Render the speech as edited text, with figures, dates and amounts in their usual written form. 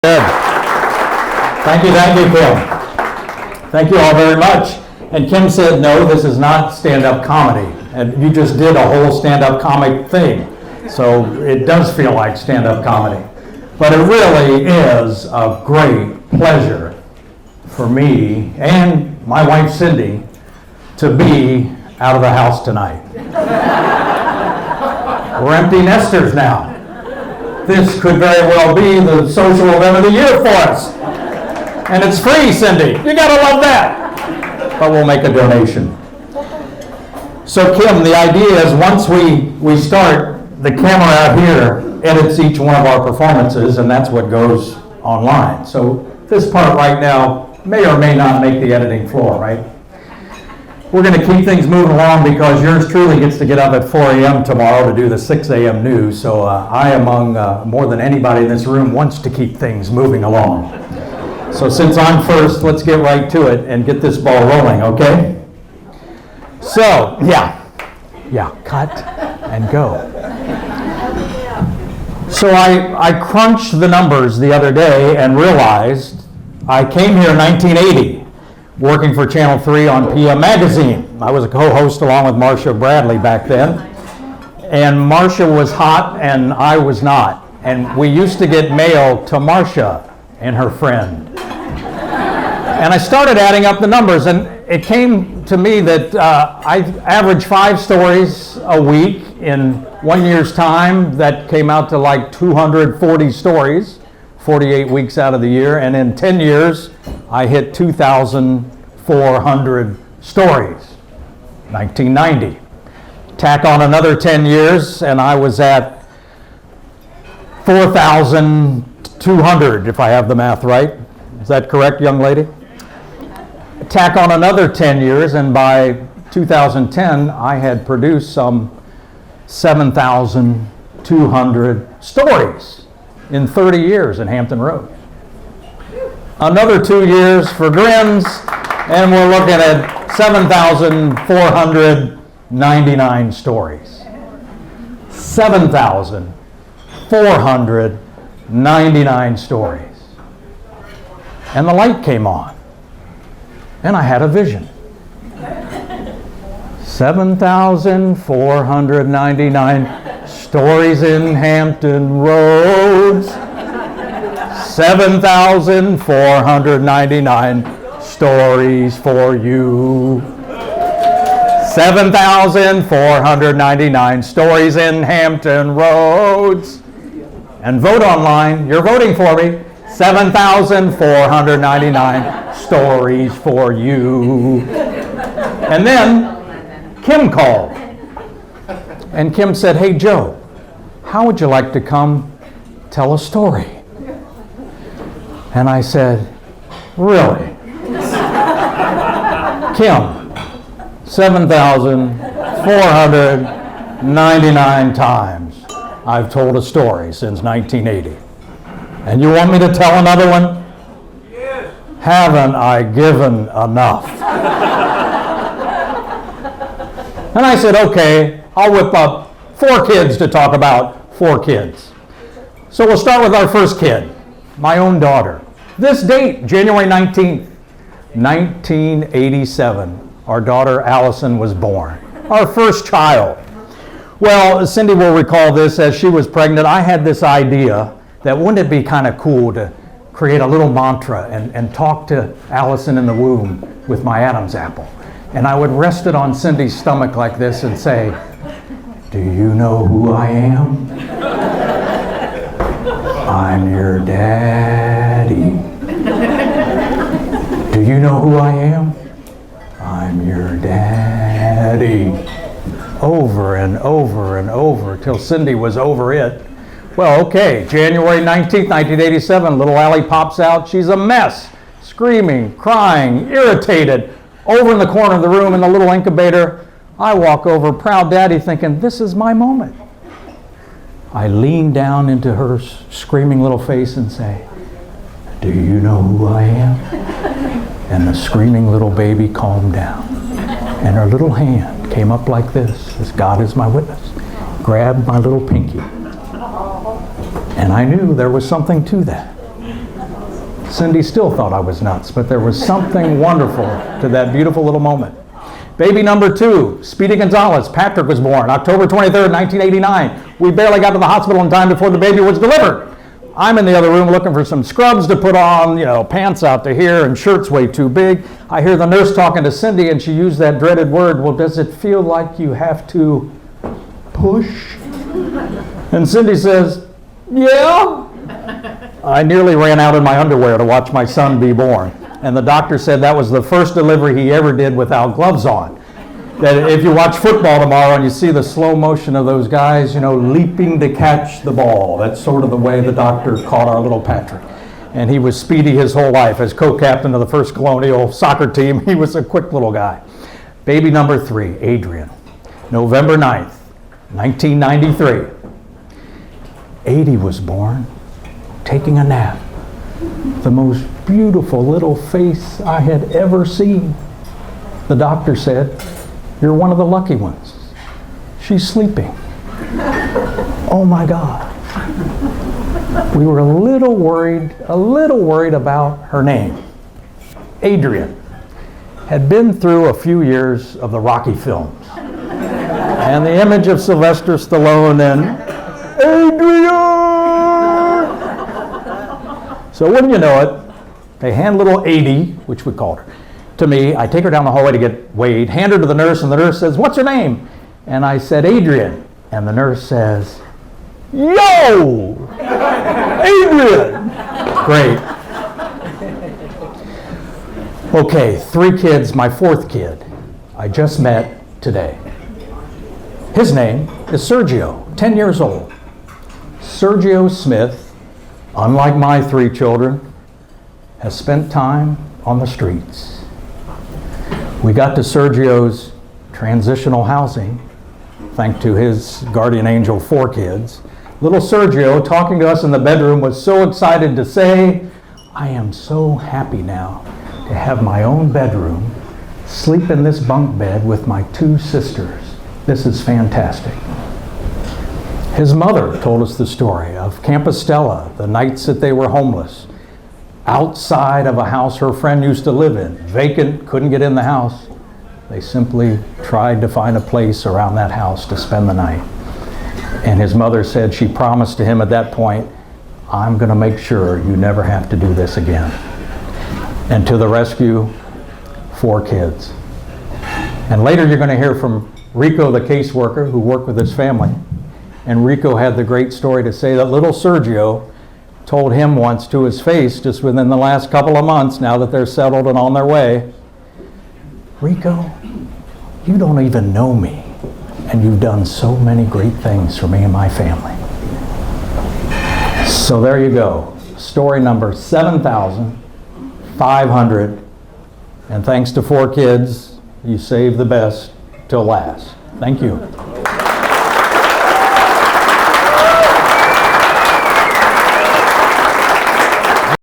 Good. Thank you, Kim. Thank you all very much. And Kim said, no, this is not stand-up comedy. And you just did a whole stand-up comic thing. So it does feel like stand-up comedy. But it really is a great pleasure for me and my wife Cindy to be out of the house tonight. We're empty nesters now. This could very well be the social event of the year for us. And it's free, Cindy. You gotta love that. But we'll make a donation. So Kim, the idea is once we start, the camera out here edits each one of our performances, and that's what goes online. So this part right now may or may not make the editing floor, right? We're going to keep things moving along because yours truly gets to get up at 4 a.m. tomorrow to do the 6 a.m. news. So I, among more than anybody in this room, wants to keep things moving along. So since I'm first, let's get right to it and get this ball rolling, okay? So, yeah, cut and go. So I crunched the numbers the other day and realized I came here in 1980. Working for Channel 3 on PM Magazine. I was a co-host along with Marcia Bradley back then. And Marcia was hot and I was not. And we used to get mail to Marcia and her friend. And I started adding up the numbers, and it came to me that I average 5 stories a week. In 1 year's time, that came out to like 240 stories. 48 weeks out of the year, and in 10 years, I hit 2,400 stories, 1990. Tack on another 10 years, and I was at 4,200, if I have the math right. Is that correct, young lady? Tack on another 10 years, and by 2010, I had produced some 7,200 stories. In 30 years in Hampton Roads. Another 2 years for grins, and we're looking at 7,499 stories. 7,499 stories. And the light came on, and I had a vision. 7,499 stories in Hampton Roads. 7,499 stories for you. 7,499 stories in Hampton Roads. And vote online. You're voting for me. 7,499 stories for you. And then Kim called. And Kim said, hey, Joe, how would you like to come tell a story? And I said, really? Kim, 7,499 times I've told a story since 1980. And you want me to tell another one? Yes. Haven't I given enough? And I said, okay, I'll whip up 4 kids to talk about 4 kids. So we'll start with our first kid, my own daughter. This date, January 19th, 1987, our daughter Allison was born, our first child. Well, Cindy will recall this, as she was pregnant, I had this idea that wouldn't it be kind of cool to create a little mantra and talk to Allison in the womb with my Adam's apple. And I would rest it on Cindy's stomach like this and say, do you know who I am? I'm your daddy. Do you know who I am? I'm your daddy. Over and over and over till Cindy was over it. Well, okay, January 19th, 1987, little Alli pops out. She's a mess, screaming, crying, irritated. Over in the corner of the room in the little incubator, I walk over, proud daddy, thinking, this is my moment. I lean down into her screaming little face and say, do you know who I am? And the screaming little baby calmed down. And her little hand came up like this, as God is my witness, grabbed my little pinky. And I knew there was something to that. Cindy still thought I was nuts, but there was something wonderful to that beautiful little moment. Baby number 2, Speedy Gonzalez. Patrick was born October 23rd, 1989. We barely got to the hospital in time before the baby was delivered. I'm in the other room looking for some scrubs to put on, pants out to here and shirts way too big. I hear the nurse talking to Cindy, and she used that dreaded word, well, does it feel like you have to push? And Cindy says, yeah. I nearly ran out in my underwear to watch my son be born. And the doctor said that was the first delivery he ever did without gloves on. That if you watch football tomorrow and you see the slow motion of those guys, leaping to catch the ball, that's sort of the way the doctor caught our little Patrick. And he was speedy his whole life. As co-captain of the first colonial soccer team, he was a quick little guy. Baby number 3, Adrian, November 9th, 1993. Adi was born taking a nap. The most beautiful little face I had ever seen. The doctor said, you're one of the lucky ones. She's sleeping. Oh my God. We were a little worried about her name. Adrian had been through a few years of the Rocky films. And the image of Sylvester Stallone and Adrian! So wouldn't you know it, they hand little Adi, which we called her, to me. I take her down the hallway to get weighed, hand her to the nurse, and the nurse says, what's her name? And I said, Adrian. And the nurse says, yo! Adrian! Great. Okay, 3 kids, my 4th kid, I just met today. His name is Sergio, 10 years old. Sergio Smith, unlike my 3 children, has spent time on the streets. We got to Sergio's transitional housing, thanks to his guardian angel ForKids. Little Sergio, talking to us in the bedroom, was so excited to say, I am so happy now to have my own bedroom, sleep in this bunk bed with my 2 sisters. This is fantastic. His mother told us the story of Compostela, the nights that they were homeless, outside of a house her friend used to live in, vacant, couldn't get in the house. They simply tried to find a place around that house to spend the night. And his mother said she promised to him at that point, I'm going to make sure you never have to do this again. And to the rescue, 4 kids. And later you're going to hear from Rico, the caseworker who worked with his family. And Rico had the great story to say that little Sergio told him once to his face, just within the last couple of months, now that they're settled and on their way, Rico, you don't even know me, and you've done so many great things for me and my family. So there you go. Story number 7,500. And thanks to 4Kids, you saved the best till last. Thank you.